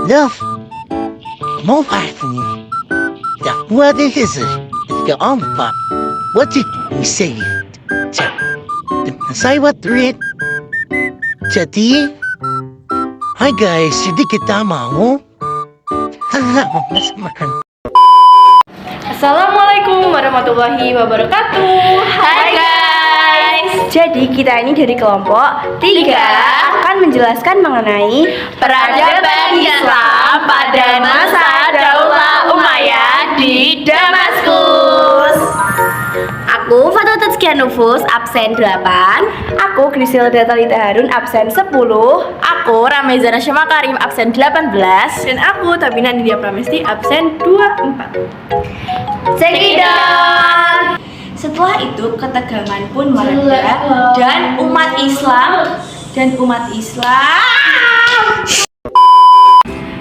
Love, more fight from you. Yeah, what is it? Your own pop. What did you say? Say what read? Jadi, hi guys, jadi kita mau makan. Assalamualaikum warahmatullahi wabarakatuh. Hai guys. Jadi kita ini dari kelompok 3 akan menjelaskan mengenai Peradaban Islam pada masa Daulah Umayyah di Damaskus. Aku Fatul Tazkiyah Nufus, absen 8. Aku Griselda Talita Harun, absen 10. Aku Ramezana Syama Karim, absen 18. Dan aku Tabina Nidia Pramesti, absen 24. Cekidot. Setelah itu ketegangan pun mereda dan umat Islam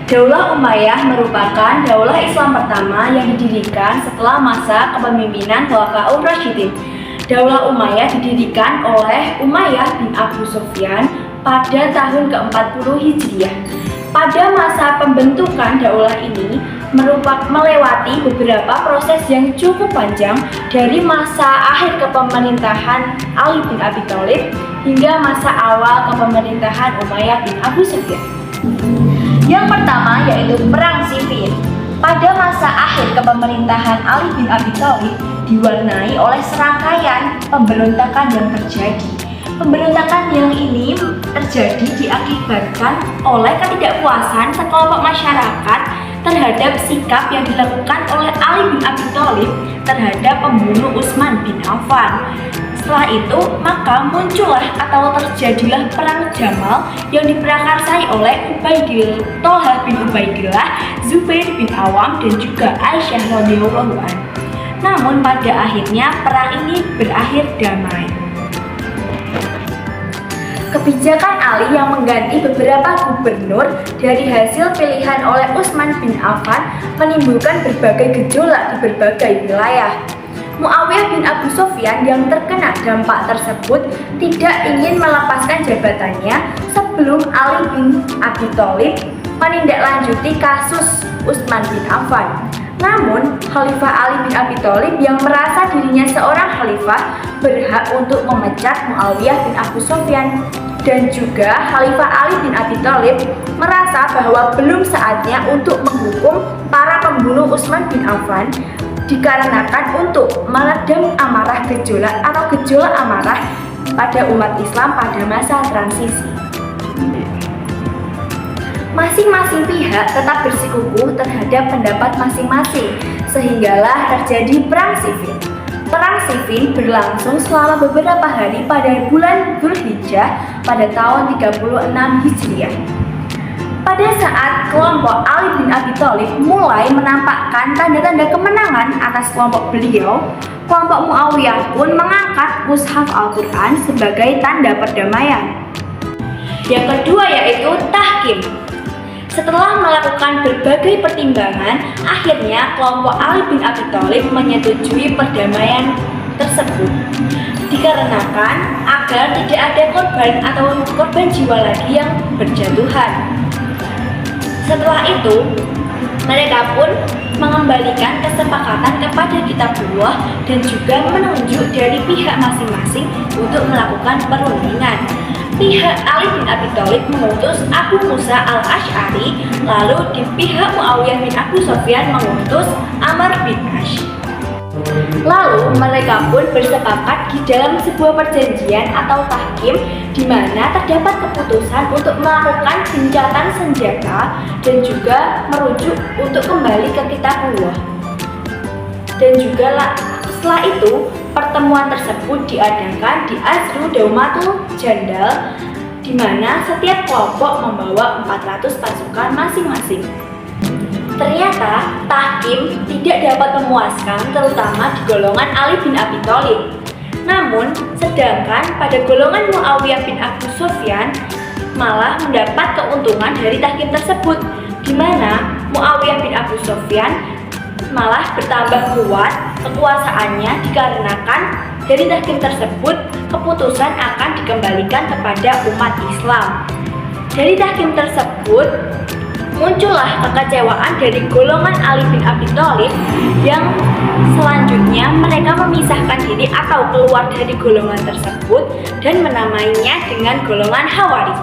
Daulah Umayyah merupakan daulah Islam pertama yang didirikan setelah masa kepemimpinan Khulafaur Rasyidin. Daulah Umayyah didirikan oleh Umayyah bin Abu Sufyan pada tahun ke-40 Hijriah. Pada masa pembentukan daulah ini melewati beberapa proses yang cukup panjang, dari masa akhir kepemerintahan Ali bin Abi Thalib hingga masa awal kepemerintahan Umayyah bin Abu Sufyan. Yang pertama yaitu Perang Siffin. Pada masa akhir kepemerintahan Ali bin Abi Thalib diwarnai oleh serangkaian pemberontakan yang terjadi. Pemberontakan yang ini terjadi diakibatkan oleh ketidakpuasan sekelompok masyarakat terhadap sikap yang dilakukan oleh Ali bin Abi Thalib terhadap pembunuh Utsman bin Affan. Setelah itu, maka muncullah atau terjadilah Perang Jamal yang diprakarsai oleh Tolha bin Ubaidillah, Zubair bin Awam, dan juga Aisyah radhiyallahu anha. Namun pada akhirnya perang ini berakhir damai. Kebijakan Ali yang mengganti beberapa gubernur dari hasil pilihan oleh Utsman bin Affan menimbulkan berbagai gejolak di berbagai wilayah. Muawiyah bin Abu Sufyan yang terkena dampak tersebut tidak ingin melepaskan jabatannya sebelum Ali bin Abi Thalib menindaklanjuti kasus Utsman bin Affan. Namun, Khalifah Ali bin Abi Thalib yang merasa dirinya seorang khalifah berhak untuk memecat Muawiyah bin Abu Sufyan. Dan juga Khalifah Ali bin Abi Thalib merasa bahwa belum saatnya untuk menghukum para pembunuh Utsman bin Affan, dikarenakan untuk meredam amarah gejolak amarah pada umat Islam pada masa transisi. Masing-masing pihak tetap bersikukuh terhadap pendapat masing-masing, sehinggalah terjadi Perang Siffin. Perang Siffin berlangsung selama beberapa hari pada bulan Dzulhijjah pada tahun 36 Hijriah. Pada saat kelompok Ali bin Abi Thalib mulai menampakkan tanda-tanda kemenangan atas kelompok beliau, kelompok Muawiyah pun mengangkat mushaf Al-Quran sebagai tanda perdamaian. Yang kedua yaitu tahkim. Setelah melakukan berbagai pertimbangan, akhirnya kelompok Ali bin Abi Thalib menyetujui perdamaian tersebut, dikarenakan agar tidak ada korban atau korban jiwa lagi yang berjatuhan. Setelah itu, mereka pun mengembalikan kesepakatan kepada kitabullah dan juga menunjuk dari pihak masing-masing untuk melakukan perundingan. Pihak Ali bin Abi Thalib mengutus Abu Musa al-Asy'ari, lalu di pihak Muawiyah bin Abu Sufyan mengutus Amr bin Ash. Lalu mereka pun bersepakat di dalam sebuah perjanjian atau tahkim di mana terdapat keputusan untuk melakukan gencatan senjata dan juga merujuk untuk kembali ke kitabullah. Dan juga setelah itu pertemuan tersebut diadakan di Azru Daumatul Jandal, di mana setiap kelompok membawa 400 pasukan masing-masing. Ternyata tahkim tidak dapat memuaskan, terutama di golongan Ali bin Abi Thalib. Namun, sedangkan pada golongan Muawiyah bin Abu Sufyan malah mendapat keuntungan dari tahkim tersebut, di mana Muawiyah bin Abu Sufyan malah bertambah kuat kekuasaannya dikarenakan dari tahkim tersebut keputusan akan dikembalikan kepada umat Islam. Dari tahkim tersebut Muncullah kekecewaan dari golongan Ali bin Abi Thalib yang selanjutnya mereka memisahkan diri atau keluar dari golongan tersebut dan menamainya dengan golongan Khawarij.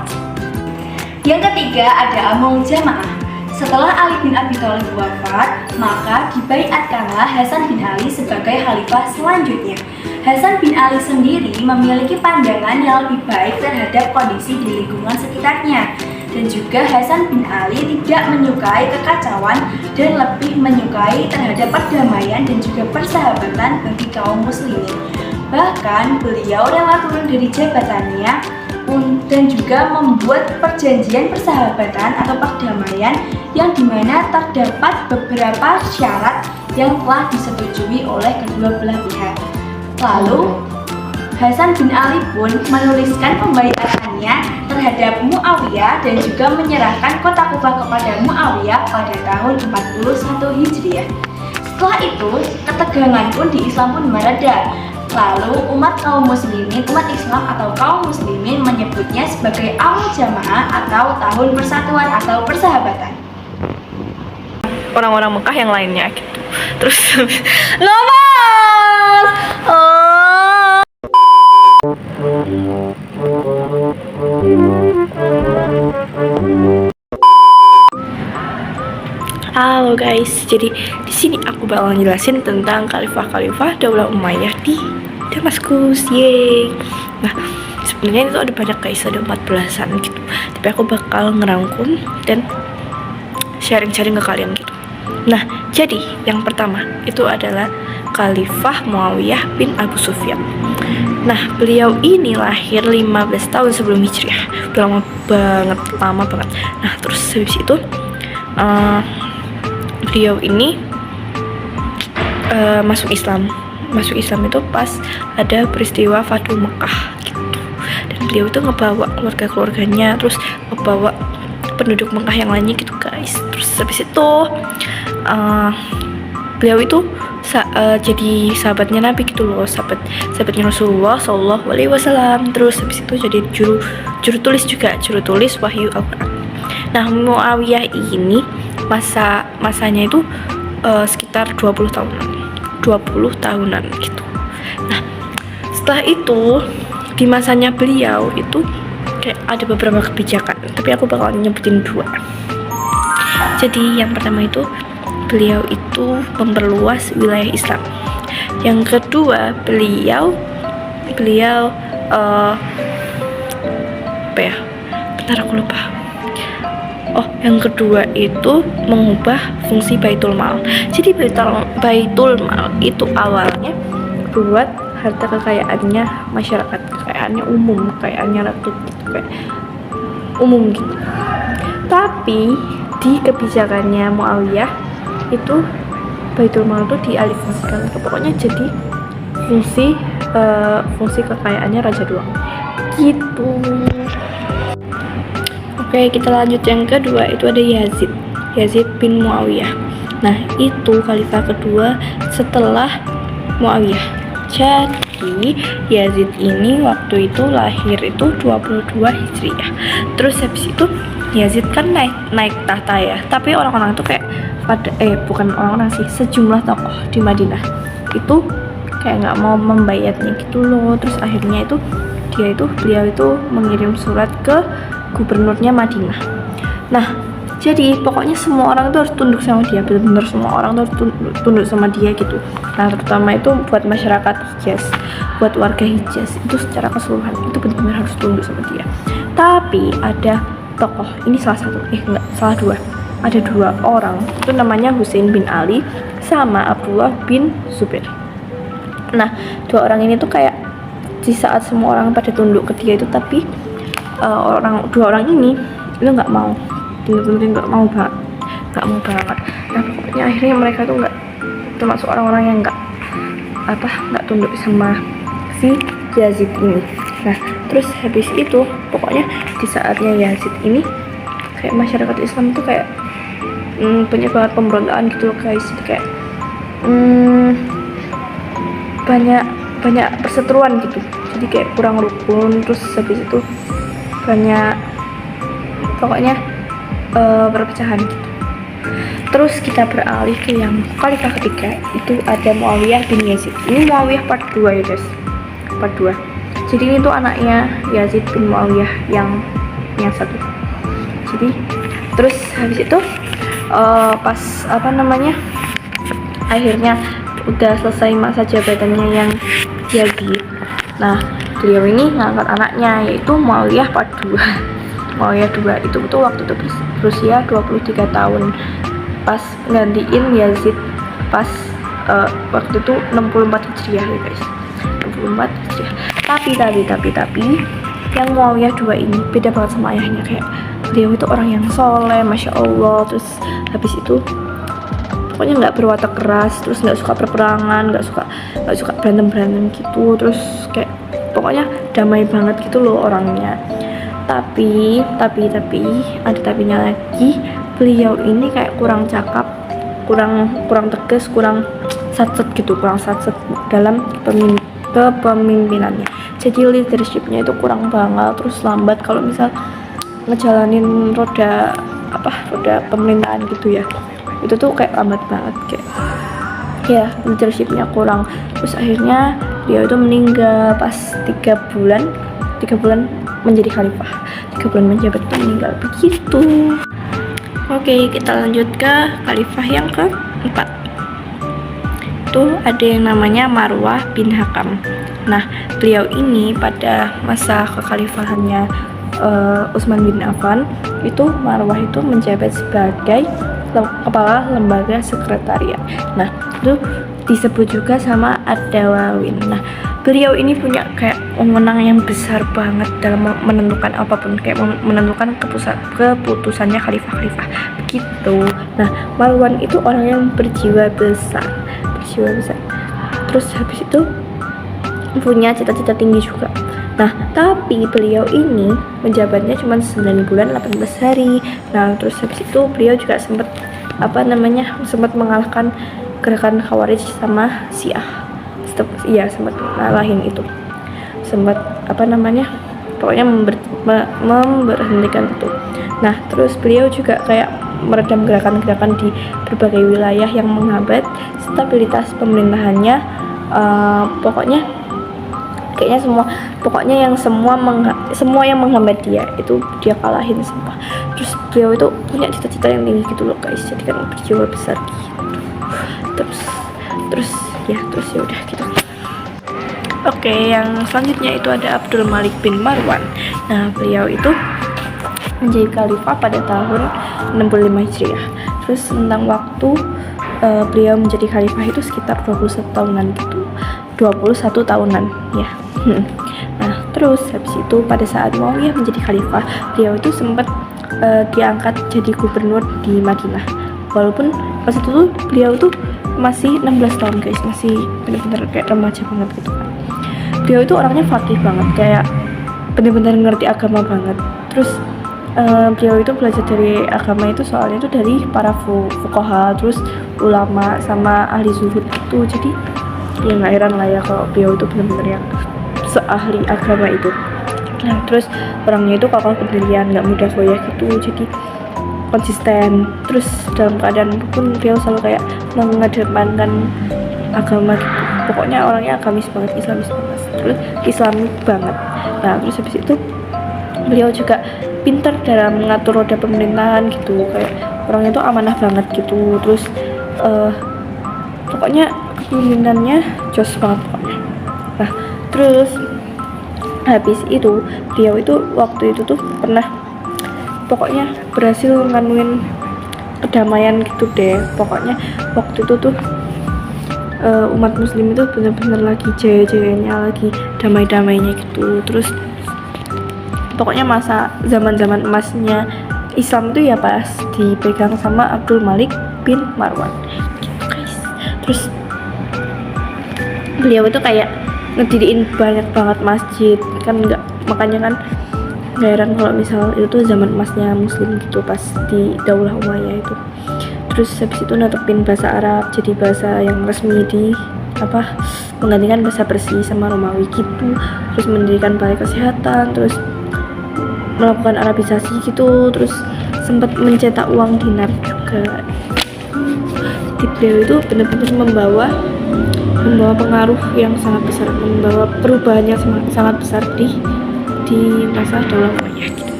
Yang ketiga ada Amul Jamaah. Setelah Ali bin Abi Thalib wafat, maka dibaiatkanlah Hasan bin Ali sebagai khalifah selanjutnya. Hasan bin Ali sendiri memiliki pandangan yang lebih baik terhadap kondisi di lingkungan sekitarnya. Dan juga Hasan bin Ali tidak menyukai kekacauan dan lebih menyukai terhadap perdamaian dan juga persahabatan bagi kaum muslimin. Bahkan beliau rela turun dari jabatannya dan juga membuat perjanjian persahabatan atau perdamaian yang dimana terdapat beberapa syarat yang telah disetujui oleh kedua belah pihak. Lalu Hasan bin Ali pun menuliskan pembaiatannya terhadap Muawiyah dan juga menyerahkan kota Kufah kepada Muawiyah pada tahun 41 Hijriah. Setelah itu, ketegangan pun di Islam pun mereda. Lalu umat Islam atau kaum muslimin menyebutnya sebagai Amul Jamaah atau tahun persatuan atau persahabatan. Orang-orang Mekah yang lainnya gitu. Terus Lomas. Halo guys, jadi di sini aku bakal jelasin tentang khalifah Daulah Umayyah di Damaskus. Yeay. Nah, sebenarnya itu ada banyak guys, ada 14-an gitu. Tapi aku bakal ngerangkum dan sharing-sharing ke kalian gitu. Nah, jadi yang pertama itu adalah Khalifah Muawiyah bin Abu Sufyan. Nah, beliau ini lahir 15 tahun sebelum Hijriah. Udah lama banget. Nah, terus habis itu beliau ini masuk Islam itu pas ada peristiwa Fathu Mekah gitu. Dan beliau itu ngebawa keluarga-keluarganya, terus ngebawa penduduk Mekah yang lainnya gitu guys. Terus habis itu beliau itu jadi sahabatnya Nabi gitu loh, sahabatnya Rasulullah Shallallahu Alaihi Wasallam. Terus habis itu jadi juru tulis wahyu Al-Quran. Nah, Muawiyah ini masanya itu sekitar 20 tahunan gitu. Nah, setelah itu di masanya beliau itu kayak ada beberapa kebijakan, tapi aku bakal nyebutin 2. Jadi yang pertama itu beliau itu memperluas wilayah Islam. Yang kedua beliau bentar aku lupa. Yang kedua itu mengubah fungsi Baitul Mal. Jadi Baitul Mal itu awalnya buat harta kekayaannya masyarakat, kekayaannya umum, kekayaannya rakyat gitu, kayak umum gitu. Tapi di kebijakannya Muawiyah itu Baitul Mal itu dialihfungsikan, pokoknya jadi fungsi kekayaannya raja doang gitu. Oke, kita lanjut. Yang kedua itu ada Yazid bin Muawiyah. Nah, itu khalifah kedua setelah Muawiyah. Jadi Yazid ini waktu itu lahir itu 22 Hijriah. Terus habis itu Yazid kan naik tahta ya. Tapi orang-orang itu kayak bukan orang-orang sih, sejumlah tokoh di Madinah itu kayak nggak mau membayatnya gitu loh. Terus akhirnya itu beliau itu mengirim surat ke gubernurnya Madinah. Nah, jadi pokoknya semua orang itu harus tunduk sama dia, benar-benar semua orang itu harus tunduk sama dia gitu. Nah, terutama itu buat masyarakat Hijaz, buat warga Hijaz itu secara keseluruhan itu benar-benar harus tunduk sama dia. Tapi ada tokoh, ini salah 2. Ada 2 orang, itu namanya Husain bin Ali sama Abdullah bin Zubair. Nah, 2 orang ini tuh kayak di saat semua orang pada tunduk ke dia itu, tapi 2 orang ini itu nggak mau, bener-bener nggak mau banget. Nah, pokoknya akhirnya mereka tuh nggak, termasuk orang-orang yang nggak tunduk sama si Yazid ini. Nah, terus habis itu pokoknya di saatnya Yazid ini kayak masyarakat Islam itu kayak banyak banget pemberontakan gitu loh guys. Jadi kayak banyak perseteruan gitu, jadi kayak kurang rukun. Terus habis itu pokoknya perpecahan gitu. Terus kita beralih ke yang khalifah ketiga, itu ada Muawiyah bin Yazid. Ini Muawiyah part 2 ya guys, part 2. Jadi ini tuh anaknya Yazid bin Muawiyah yang satu. Jadi terus habis itu pas akhirnya udah selesai masa jabatannya yang Yazid. Nah, beliau ini ngangkat anaknya yaitu Muawiyah part 2. Muawiyah 2 itu tuh waktu itu berusia 23 tahun. Pas gantiin Yazid pas waktu itu 64 Hijriah ya guys. 64 Hijriah. Tapi yang Muawiyah 2 ini beda banget sama ayahnya. Kayak beliau itu orang yang soleh, masya Allah. Terus habis itu pokoknya nggak berwatak keras, terus nggak suka perperangan, nggak suka berantem gitu. Terus kayak pokoknya damai banget gitu loh orangnya. Tapi ada tapinya lagi. Beliau ini kayak kurang cakap, kurang tegas, kurang satset dalam kepemimpinannya. Jadi leadershipnya itu kurang banget, terus lambat kalau misal ngejalanin roda pemerintahan gitu ya. Itu tuh kayak lambat banget, kayak ya leadershipnya kurang. Terus akhirnya dia itu meninggal pas 3 bulan menjadi khalifah. 3 bulan menjabat itu meninggal begitu. Oke, kita lanjut ke khalifah yang keempat. Itu ada yang namanya Marwah bin Hakam. Nah, beliau ini pada masa kekhalifahannya Utsman bin Affan, itu Marwah itu menjabat sebagai kepala lembaga sekretariat. Nah, itu disebut juga sama Ad-Dawawin. Nah, beliau ini punya kayak wewenang yang besar banget dalam menentukan apapun, kayak menentukan keputusannya khalifah begitu. Nah, Marwan itu orang yang berjiwa besar. Terus habis itu punya cita-cita tinggi juga. Nah, tapi beliau ini menjabatnya cuma 9 bulan 18 hari. Nah, terus habis itu beliau juga sempat mengalahkan gerakan Khawarij sama Syiah. Iya, sempat ngalahin itu. Pokoknya memberhentikan itu. Nah, terus beliau juga kayak meredam gerakan-gerakan di berbagai wilayah yang menghambat stabilitas pemerintahannya. Semua yang menghambat dia itu dia kalahin semua. Terus beliau itu punya cita-cita yang tinggi gitu loh guys, jadi kan berjiwa besar gitu. Terus ya udah gitu. Oke, yang selanjutnya itu ada Abdul Malik bin Marwan. Nah, beliau itu menjadi khalifah pada tahun 65 Hijriah. Terus tentang waktu beliau menjadi khalifah itu sekitar 21 tahunan gitu. 21 tahunan ya. Nah, terus habis itu pada saat Muawiyah menjadi khalifah, beliau itu sempat diangkat jadi gubernur di Madinah. Walaupun pas itu tuh beliau tuh masih 16 tahun guys, masih benar-benar kayak remaja banget gitu kan. Beliau itu orangnya fakih banget, kayak benar-benar ngerti agama banget. Terus beliau itu belajar dari agama itu soalnya itu dari para fuqaha, terus ulama sama ahli zuhud itu. Jadi ya nggak heran lah ya kalau beliau itu benar-benar yang seahli agama itu. Nah, terus orangnya itu kokoh pendirian, nggak mudah goyah gitu, jadi konsisten. Terus dalam keadaan pun beliau selalu kayak mengedepankan agama gitu. Pokoknya orangnya agamis banget, islamis banget, terus islamik banget. Nah, terus habis itu beliau juga pintar dalam mengatur roda pemerintahan gitu, kayak orangnya tuh amanah banget gitu. Terus pokoknya kepemimpinannya jos banget pokoknya. Nah, terus habis itu beliau itu waktu itu tuh pernah pokoknya berhasil nganuin kedamaian gitu deh. Pokoknya waktu itu tuh umat muslim itu benar-benar lagi jaya-jayanya, lagi damai-damainya gitu. Terus pokoknya masa zaman-zaman emasnya Islam itu ya pas dipegang sama Abdul Malik bin Marwan gitu guys. Terus beliau itu kayak ngediriin banyak banget masjid kan, makanya kan gak heran kalau misal itu tuh zaman emasnya muslim gitu pas di Daulah Umayyah itu. Terus habis itu netepin bahasa Arab jadi bahasa yang resmi di menggantikan bahasa Persia sama Romawi gitu. Terus mendirikan balai kesehatan, terus melakukan Arabisasi gitu, terus sempat mencetak uang dinar juga. Jadi beliau itu benar-benar membawa pengaruh yang sangat besar, membawa perubahan yang sangat besar di masa Daulah Umayyah gitu.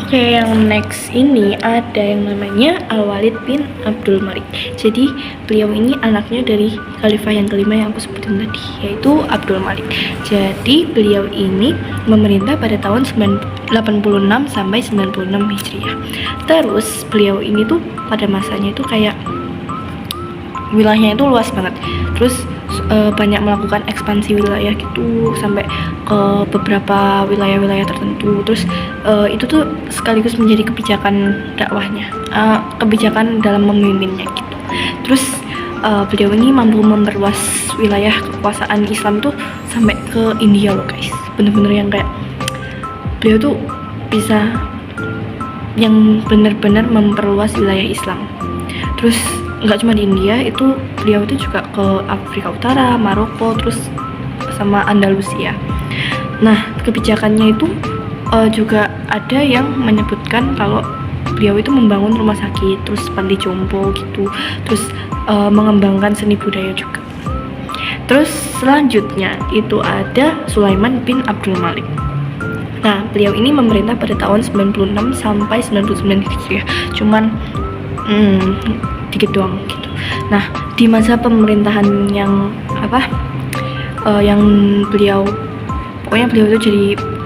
Oke, yang next ini ada yang namanya Al-Walid bin Abdul Malik. Jadi beliau ini anaknya dari khalifah yang kelima yang aku sebutin tadi, yaitu Abdul Malik. Jadi beliau ini memerintah pada tahun 86 sampai 96 Hijriah. Terus beliau ini tuh pada masanya itu kayak wilayahnya itu luas banget. Terus banyak melakukan ekspansi wilayah gitu sampai ke beberapa wilayah-wilayah tertentu. Terus itu tuh sekaligus menjadi kebijakan dakwahnya, kebijakan dalam memimpinnya gitu. Terus beliau ini mampu memperluas wilayah kekuasaan Islam tuh sampai ke India loh guys. Bener-bener yang kayak beliau tuh bisa yang benar-benar memperluas wilayah Islam. Terus nggak cuma di India, itu beliau itu juga ke Afrika Utara, Maroko, terus sama Andalusia. Nah, kebijakannya itu juga ada yang menyebutkan kalau beliau itu membangun rumah sakit, terus panti jompo gitu, terus mengembangkan seni budaya juga. Terus selanjutnya itu ada Sulaiman bin Abdul Malik. Nah, beliau ini memerintah pada tahun 96 sampai 99 Hijriah. Cuman dikit doang gitu. Nah, di masa pemerintahan yang yang beliau itu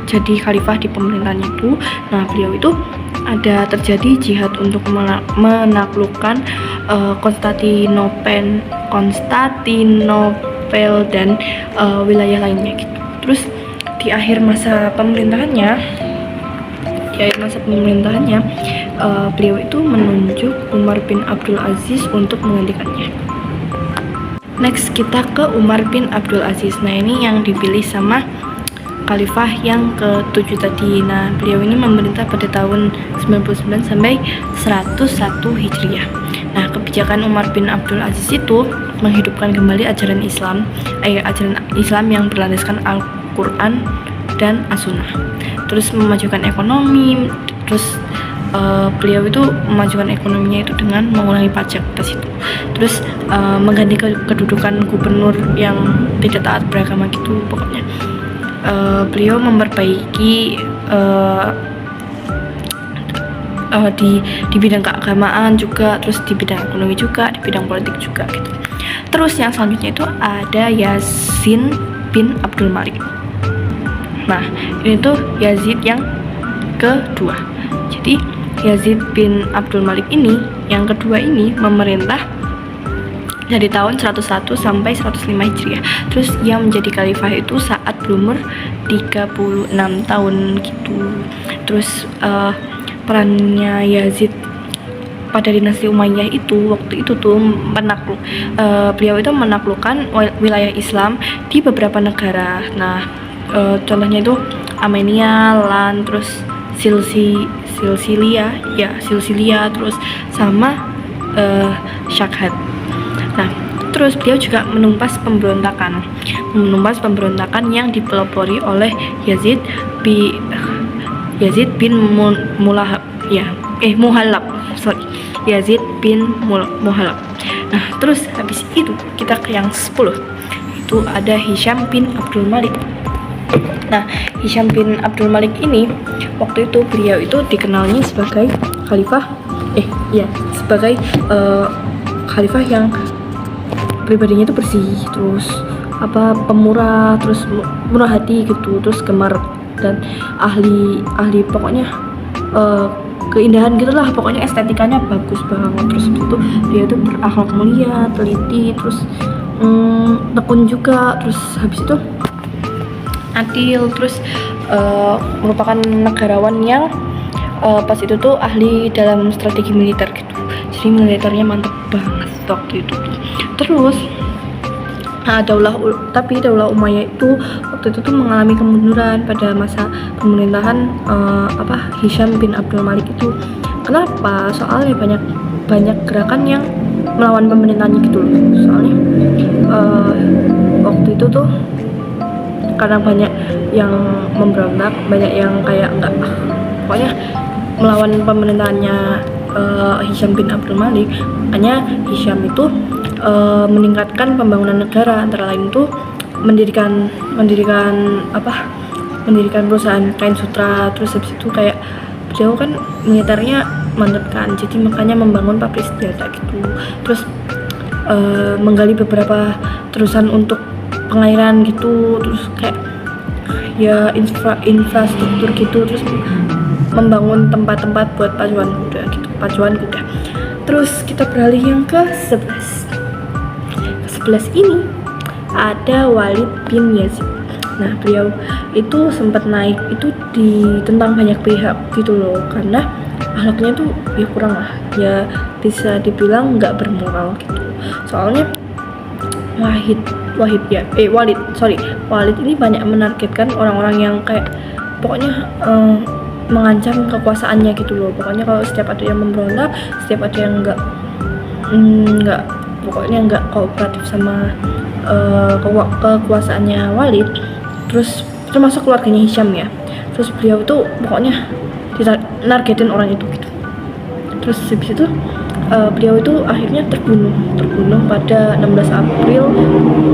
jadi khalifah di pemerintahan itu. Nah, beliau itu ada terjadi jihad untuk menaklukkan Konstantinopel dan wilayah lainnya gitu. Terus di akhir masa pemerintahannya beliau itu menunjuk Umar bin Abdul Aziz untuk menggantikannya. Next kita ke Umar bin Abdul Aziz. Nah, ini yang dipilih sama khalifah yang ke-7 tadi. Nah, beliau ini memerintah pada tahun 99 sampai 101 Hijriah. Nah, kebijakan Umar bin Abdul Aziz itu menghidupkan kembali ajaran Islam yang berlandaskan Al-Quran dan As-Sunnah. Terus memajukan ekonomi. Terus beliau itu memajukan ekonominya itu dengan mengurangi pajak atas itu. Terus mengganti kedudukan gubernur yang tidak taat beragama gitu. Pokoknya beliau memperbaiki di bidang keagamaan juga, terus di bidang ekonomi juga, di bidang politik juga gitu. Terus yang selanjutnya itu ada Yazid bin Abdul Malik. Nah, ini tuh Yazid yang kedua. Jadi Yazid bin Abdul Malik ini yang kedua ini memerintah dari tahun 101 sampai 105 Hijriah. Terus ia menjadi khalifah itu saat berumur 36 tahun gitu. Terus perannya Yazid pada dinasti Umayyah itu waktu itu tuh beliau itu menaklukkan wilayah Islam di beberapa negara. Nah, contohnya itu Armenia, Lan, terus Silsilia, terus sama Shakhad. Nah, terus beliau juga menumpas pemberontakan yang dipelopori oleh Yazid bin Muhallab. Yazid bin Muhallab. Nah, terus habis itu kita ke yang 10. Itu ada Hisham bin Abdul Malik. Nah, Hisham bin Abdul Malik ini waktu itu beliau itu dikenalnya sebagai khalifah khalifah yang pribadinya itu bersih, terus pemurah, terus murah hati gitu, terus gemar dan ahli pokoknya keindahan gitulah, pokoknya estetikanya bagus banget. Terus itu dia tuh berakhlak mulia, teliti, terus tekun juga, terus habis itu adil, terus merupakan negarawan yang pas itu tuh ahli dalam strategi militer gitu. Jadi militernya mantep banget waktu itu tuh. Terus Daulah Umayyah itu waktu itu tuh mengalami kemunduran pada masa pemerintahan Hisham bin Abdul Malik itu. Kenapa? Soalnya banyak gerakan yang melawan pemerintahannya gitu loh. Soalnya waktu itu tuh karena banyak yang memberontak, banyak yang kayak enggak, pokoknya melawan pemerintahannya Hisham bin Abdul Malik. Makanya Hisham itu meningkatkan pembangunan negara, antara lain itu mendirikan perusahaan kain sutra. Terus habis itu kayak beliau kan militernya mantap kan, jadi makanya membangun pabrik senjata gitu. Terus menggali beberapa terusan untuk pengairan gitu, terus kayak ya infrastruktur gitu, terus membangun tempat-tempat buat pacuan kuda. Terus kita beralih yang ke 11 ini ada Walid bin Yazid. Nah, beliau itu sempat naik itu ditentang banyak pihak gitu loh, karena akhlaknya tuh ya kurang lah, ya bisa dibilang nggak bermoral gitu. Soalnya Walid ini banyak menargetkan orang-orang yang kayak pokoknya mengancam kekuasaannya gitu loh. Pokoknya kalau setiap ada yang memberontak, setiap ada yang nggak kooperatif sama kekuasaannya Walid, terus termasuk keluarganya Hisham ya, terus beliau tuh pokoknya nargetin orang itu gitu. Terus habis itu beliau itu akhirnya terbunuh pada 16 April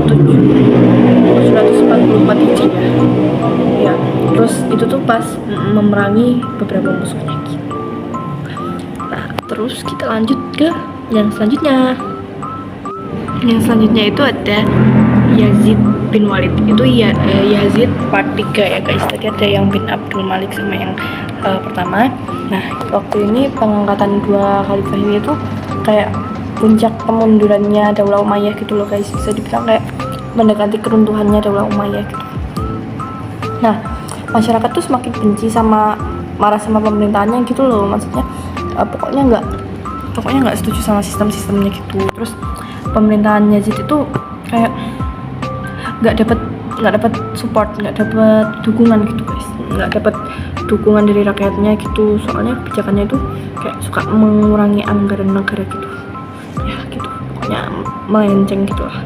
744 Hijriah ya. Terus itu tuh pas memerangi beberapa musuhnya gitu. Nah, terus kita lanjut ke yang selanjutnya. Yang selanjutnya itu ada Yazid bin Walid. Itu ya Yazid part 3 ya guys. Tadi ada yang bin Abdul Malik sama yang pertama. Nah, waktu ini pengangkatan dua khalifah ini tuh kayak puncak kemundurannya Daulah Umayyah gitu loh guys. Bisa dibilang kayak mendekati keruntuhannya Daulah Umayyah gitu. Nah, masyarakat tuh semakin benci sama, marah sama pemerintahannya gitu loh. Maksudnya pokoknya nggak setuju sama sistemnya gitu. Terus pemerintahan Yazid itu kayak nggak dapat support, nggak dapat dukungan gitu guys, nggak dapat dukungan dari rakyatnya gitu. Soalnya kebijakannya itu kayak suka mengurangi anggaran negara gitu ya, gitu pokoknya melenceng gitu lah,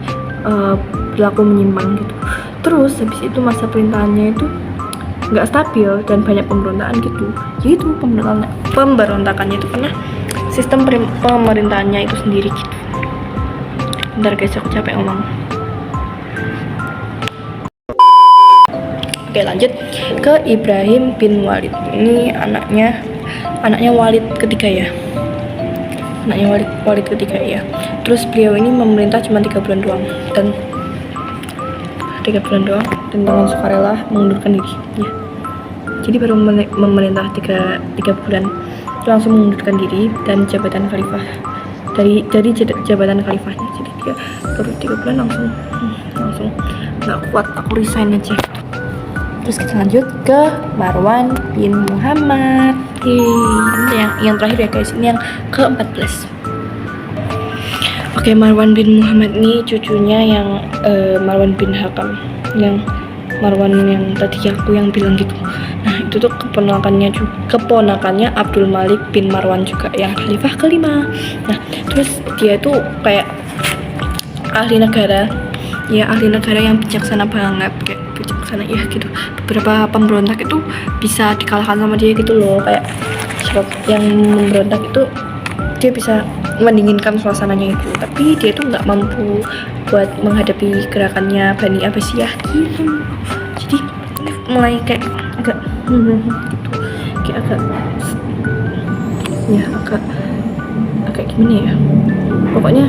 berlaku menyimpang gitu. Terus habis itu masa pemerintahannya itu nggak stabil dan banyak pemberontakan gitu. Jadi itu pemberontakannya itu karena sistem pemerintahannya itu sendiri gitu. Bentar guys, aku capek ngomong. Oke, lanjut ke Ibrahim bin Walid. Ini anaknya Walid ketiga ya. Anaknya Walid ketiga ya. Terus beliau ini memerintah cuma 3 bulan doang dan dengan sukarela mengundurkan diri ya. Jadi baru memerintah 3 bulan langsung mengundurkan diri dan jabatan khalifah dari jabatan khalifahnya. Jadi dia baru 3 bulan langsung nggak kuat, aku resign aja. Terus kita lanjut ke Marwan bin Muhammad. Ini yang terakhir ya guys, ini yang ke-14. Oke, Marwan bin Muhammad ini cucunya yang Marwan bin Hakam, yang Marwan yang tadi aku yang bilang gitu. Nah, itu tuh keponakannya Abdul Malik bin Marwan juga, yang khalifah kelima. Nah, terus dia tuh kayak ahli negara yang bijaksana banget, kayak bijaksana ya gitu. Beberapa pemberontak itu bisa dikalahkan sama dia gitu loh, kayak sebab yang memberontak itu dia bisa mendinginkan suasananya itu, tapi dia tuh nggak mampu buat menghadapi gerakannya Bani Abbasiyah gitu. Jadi mulai kayak agak agak gimana ya, pokoknya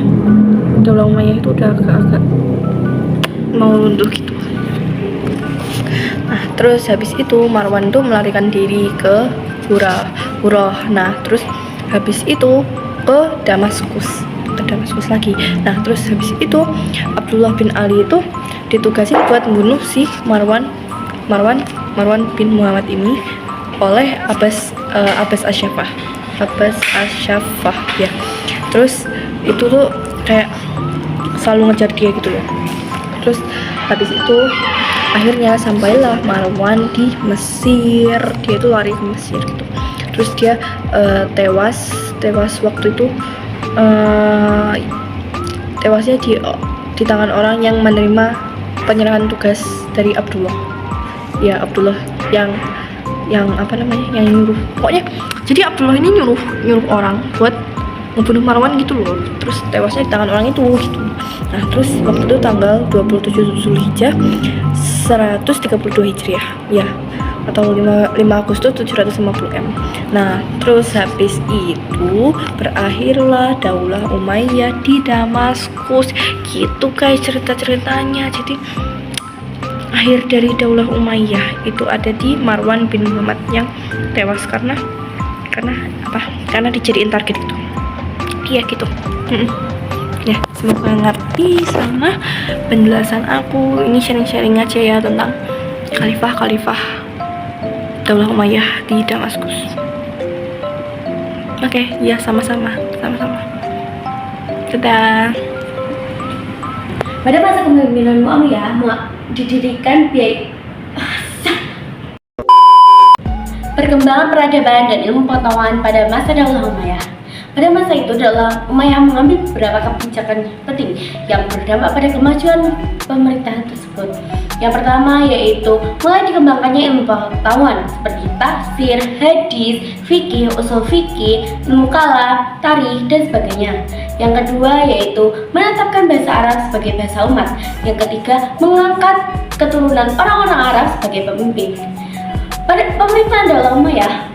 Daulah Umayyah itu udah agak mau runtuh gitu. Nah, terus habis itu Marwan tuh melarikan diri ke Hurah. Nah, terus habis itu ke Damaskus lagi. Nah, terus habis itu Abdullah bin Ali itu ditugasin buat membunuh si Marwan bin Muhammad ini oleh Abbas Asyafah ya. Terus itu tuh kayak selalu ngejar dia gitu loh. Terus habis itu akhirnya sampailah Marwan di Mesir. Dia tuh lari ke Mesir gitu. Terus dia tewas waktu itu, tewasnya di tangan orang yang menerima penyerahan tugas dari Abdullah. ya Abdullah yang apa namanya, yang nyuruh. Pokoknya jadi Abdullah ini nyuruh orang buat ngebunuh Marwan gitu loh, terus tewasnya di tangan orang itu gitu. Nah terus waktu itu tanggal 27 Zulhijjah 132 Hijriah ya, atau 5 Agustus 750 M. Nah terus habis itu berakhirlah Daulah Umayyah di Damaskus gitu guys ceritanya. Jadi akhir dari Daulah Umayyah itu ada di Marwan bin Muhammad yang tewas karena apa? Karena dijadiin target itu. Iya gitu. Ya, semoga ngerti sama penjelasan aku. Ini sharing-sharing aja ya tentang khalifah Daulah Umayyah di Damaskus. Oke, ya sama-sama. Dadah. Pada masa kepemimpinan Muawiyah didirikan perkembangan peradaban dan ilmu pengetahuan pada masa Daulah Umayyah. Pada masa itu, Daulah Umayyah mengambil beberapa kebijakan penting yang berdampak pada kemajuan pemerintahan tersebut. Yang pertama yaitu mulai dikembangkannya ilmu pengetahuan seperti tafsir, hadis, fikih, usul fikih, ilmu kalam, tarikh, dan sebagainya. Yang kedua yaitu menetapkan bahasa Arab sebagai bahasa umat. Yang ketiga, mengangkat keturunan orang-orang Arab sebagai pemimpin. Pada pemerintahan Daulah Umayyah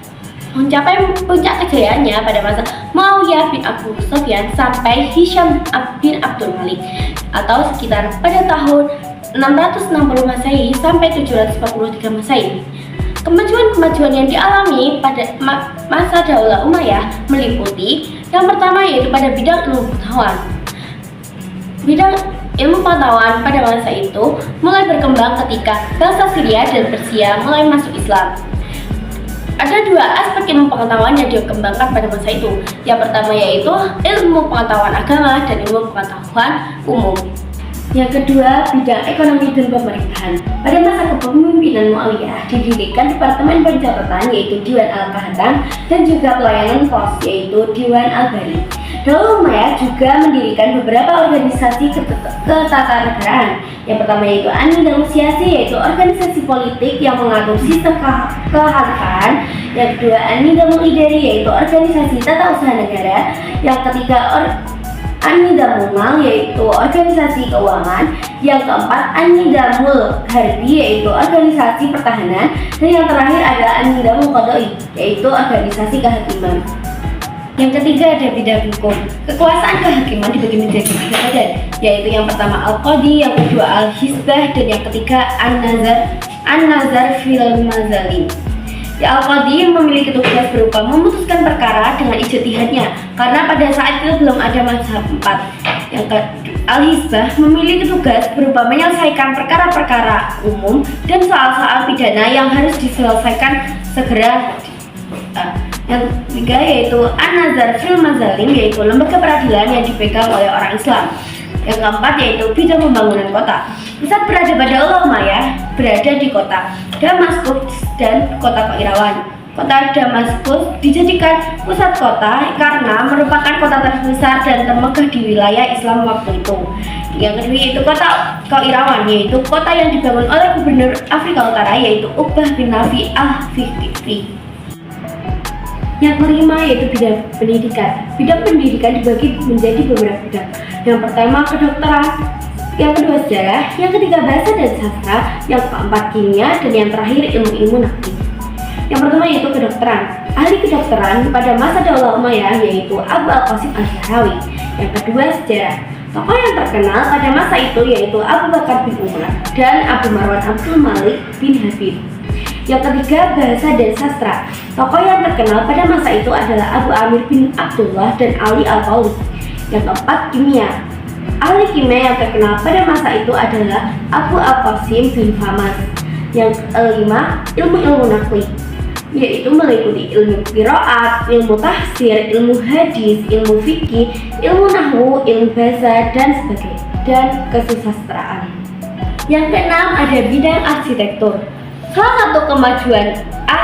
mencapai puncak kejayaannya pada masa Muawiyah bin Abu Sufyan sampai Hisham bin Abdul Malik, atau sekitar pada tahun 660 Masehi sampai 743 Masehi. Kemajuan yang dialami pada masa Daulah Umayyah meliputi yang pertama yaitu pada bidang ilmu pengetahuan. Bidang ilmu pengetahuan pada masa itu mulai berkembang ketika bangsa Syria dan Persia mulai masuk Islam. Ada dua aspek ilmu pengetahuan yang dikembangkan pada masa itu. Yang pertama yaitu ilmu pengetahuan agama dan ilmu pengetahuan umum. Yang kedua, bidang ekonomi dan pemerintahan. Pada masa kepemimpinan Muawiyah didirikan Departemen Pencatatan yaitu Diwan Al-Kahatan dan juga pelayanan pos yaitu Diwan Al-Bari. Daulah Umayyah juga mendirikan beberapa organisasi ketatanegaraan. Yang pertama yaitu An-Nizam Siyasi yaitu organisasi politik yang mengatur sistem kekhalifahan. Yang kedua An-Nizam Idari yaitu organisasi tata usaha negara. Yang ketiga An-Nizamul Mal yaitu organisasi keuangan. Yang keempat An-Nizamul Harbi yaitu organisasi pertahanan. Dan yang terakhir adalah An-Nizamul Qadai yaitu organisasi kehakiman. Yang ketiga ada bidang hukum. Kekuasaan kehakiman dibagi menjadi tiga badan, yaitu yang pertama Al-Qadi, yang kedua Al-Hisbah, dan yang ketiga An-Nazar fil Mazalim. Ya, Al-Qadi memiliki tugas berupa memutuskan perkara dengan ijtihadnya, karena pada saat itu belum ada mazhab 4. Yang kedua Al-Hisbah memiliki tugas berupa menyelesaikan perkara-perkara umum dan soal-soal pidana yang harus diselesaikan segera. Yang ketiga yaitu An-Nazar fil Mazalim, yaitu lembaga peradilan yang dipegang oleh orang Islam. Yang keempat yaitu bidang pembangunan kota. Pusat peradaban Daulah Umayyah berada di kota Damaskus dan kota Qairawan. Kota Damaskus dijadikan pusat kota karena merupakan kota terbesar dan termegah di wilayah Islam waktu itu. Yang kedua yaitu kota Qairawan, yaitu kota yang dibangun oleh gubernur Afrika Utara yaitu Uqbah bin Nafi al-Fikri. Yang kelima yaitu bidang pendidikan. Bidang pendidikan dibagi menjadi beberapa bidang. Yang pertama kedokteran, yang kedua sejarah, yang ketiga bahasa dan sastra, yang keempat kimia, dan yang terakhir ilmu-ilmu nafsi. Yang pertama yaitu kedokteran. Ahli kedokteran pada masa Daulah Umayyah yaitu Abu Al-Qasim Al-Syarawi. Yang kedua sejarah. Tokoh yang terkenal pada masa itu yaitu Abu Bakar bin Umar dan Abu Marwan Abdul Malik bin Habib. Yang ketiga bahasa dan sastra. Tokoh yang terkenal pada masa itu adalah Abu Amir bin Abdullah dan Ali Al-Qauli. Yang keempat kimia. Ahli kimia yang terkenal pada masa itu adalah Abu Al-Qasim bin Famas. Yang kelima ilmu-ilmu nahwi, yaitu meliputi ilmu qiraat, ilmu tafsir, ilmu hadis, ilmu fikih, ilmu nahwu, ilmu bahasa dan sebagainya, dan kesusastraan. Yang keenam ada bidang arsitektur. Salah satu kemajuan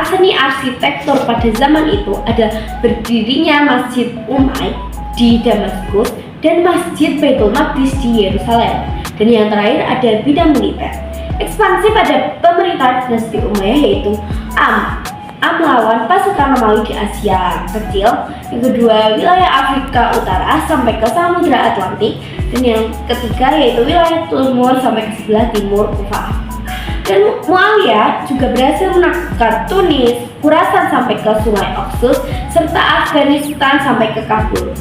seni arsitektur pada zaman itu adalah berdirinya Masjid Umayyah di Damaskus dan Masjid Baitul Maqdis di Yerusalem. Dan yang terakhir ada bidang militer. Ekspansi pada pemerintahan dinasti Umayyah yaitu melawan pasukan Romawi di Asia Kecil. Yang kedua, wilayah Afrika Utara sampai ke Samudra Atlantik. Dan yang ketiga yaitu wilayah timur sampai ke sebelah timur Kufah. Dan Muawiyah juga berhasil menaklukkan Tunis, Khurasan sampai ke Sungai Oxus, serta Afghanistan sampai ke Kabul.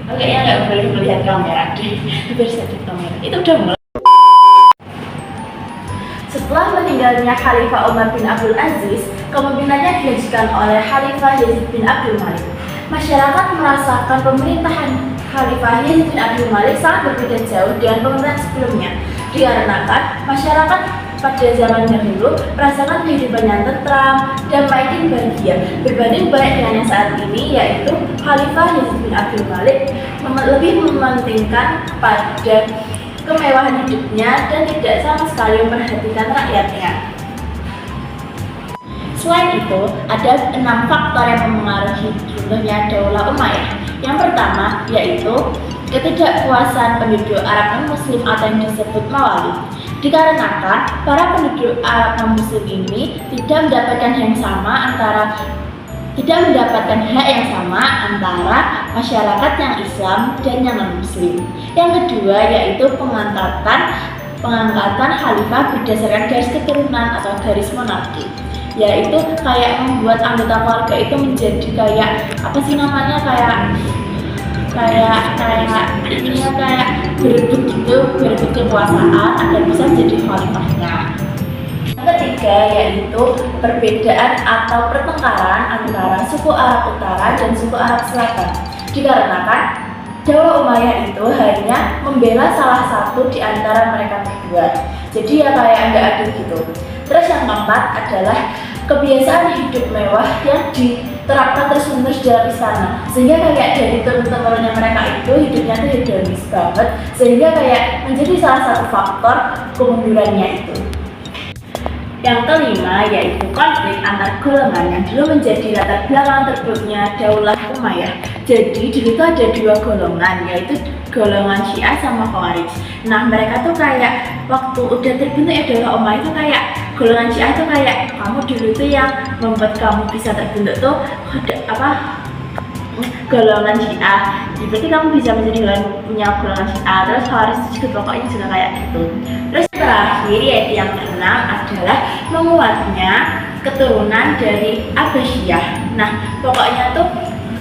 Oke, ya nggak boleh melihat kamera deh, biar saya lihat kamera. Itu udah mulai. Setelah meninggalnya Khalifah Umar bin Abdul Aziz, kepemimpinannya dilanjutkan oleh Khalifah Yazid bin Abdul Malik. Masyarakat merasakan pemerintahan Khalifah Yazid bin Abdul Malik sangat berbeda jauh dengan pemerintahan sebelumnya, dikarenakan masyarakat pada zaman dahulu merasakan kehidupan yang tentram, damai dan bahagia berbanding baik dengan yang saat ini, yaitu Khalifah Yazid bin Abdul Malik lebih mementingkan pada kemewahan hidupnya dan tidak sama sekali memperhatikan rakyatnya. Selain itu, ada 6 faktor yang mempengaruhi runtuhnya Daulah Umayyah. Yang pertama yaitu ketidakpuasan penduduk Arab non-Muslim atau yang disebut Mawali. Dikarenakan para penduduk Arab non-Muslim ini tidak mendapatkan hak yang sama antara masyarakat yang Islam dan yang non-Muslim. Yang kedua yaitu pengangkatan khalifah berdasarkan garis keturunan atau garis monarki, yaitu kayak membuat anggota keluarga itu menjadi kayak berebut kekuasaan agar bisa menjadi khalifahnya. Yang ketiga yaitu perbedaan atau pertengkaran antara suku Arab Utara dan suku Arab Selatan, dikarenakan Daulah Umayyah itu hanya membela salah satu di antara mereka berdua. Jadi ya kayak nggak adil gitu. Terus yang keempat adalah kebiasaan hidup mewah yang diterapkan terus-menerus dalam istana, sehingga kayak dari turun-temurunnya mereka itu hidupnya tuh hedonis banget, sehingga kayak menjadi salah satu faktor kemundurannya itu. Yang kelima yaitu konflik antar golongan yang dulu menjadi latar belakang terbentuknya Daulah Umayyah. Jadi dulu itu ada 2 golongan, yaitu golongan Syiah sama Khawarij. Nah mereka tuh kayak waktu udah terbentuk Daulah Umayyah itu kayak golongan Syiah tuh kayak kamu dulu tuh yang membuat kamu bisa terbentuk tuh golongan Syiah. Berarti kamu bisa menjadi punya golongan Syiah. Terus Khawarij juga pokoknya juga kayak gitu. Terus terakhir yaitu yang keenam adalah menguatnya keturunan dari Abbasiyah. Nah pokoknya tuh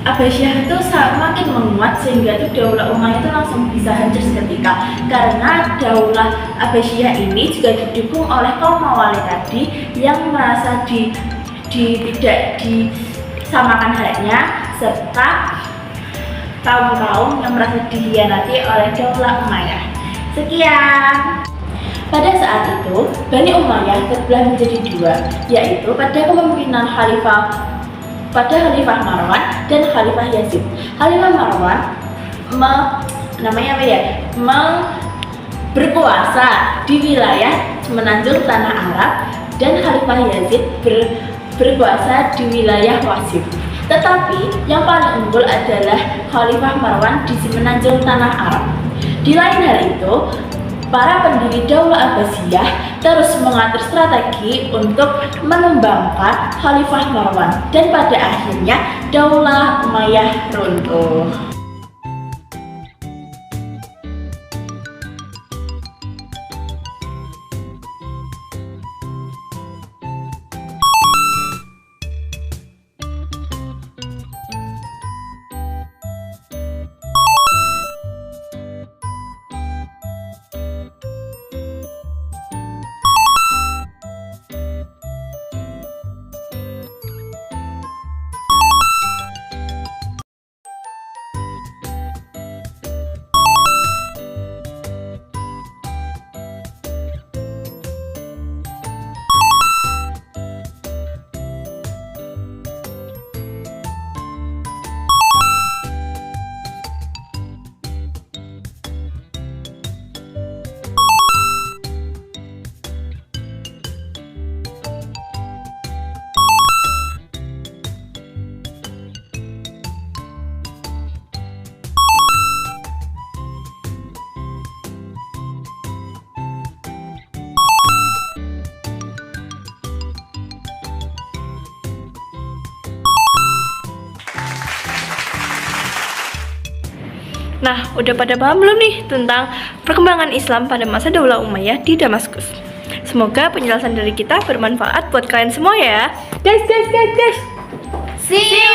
Abbasiyah itu semakin menguat sehingga tuh Daulah Umayyah itu langsung bisa hancur seketika, karena Daulah Abbasiyah ini juga didukung oleh kaum Mawali tadi yang merasa tidak disamakan haknya, serta kaum-kaum yang merasa dikhianati oleh Daulah Umayyah. Sekian. Pada saat itu, Bani Umayyah terbelah menjadi 2, yaitu pada kepemimpinan Khalifah Marwan dan Khalifah Yazid. Khalifah Marwan berkuasa di wilayah semenanjung Tanah Arab dan Khalifah Yazid berkuasa di wilayah Wasif. Tetapi yang paling unggul adalah Khalifah Marwan di semenanjung Tanah Arab. Di lain hal itu, para pendiri Daulah Abbasiyah terus mengatur strategi untuk menumbangkan Khalifah Marwan dan pada akhirnya Daulah Umayyah runtuh. Nah, udah pada paham belum nih tentang perkembangan Islam pada masa Daulah Umayyah di Damaskus? Semoga penjelasan dari kita bermanfaat buat kalian semua ya. Guys. See you.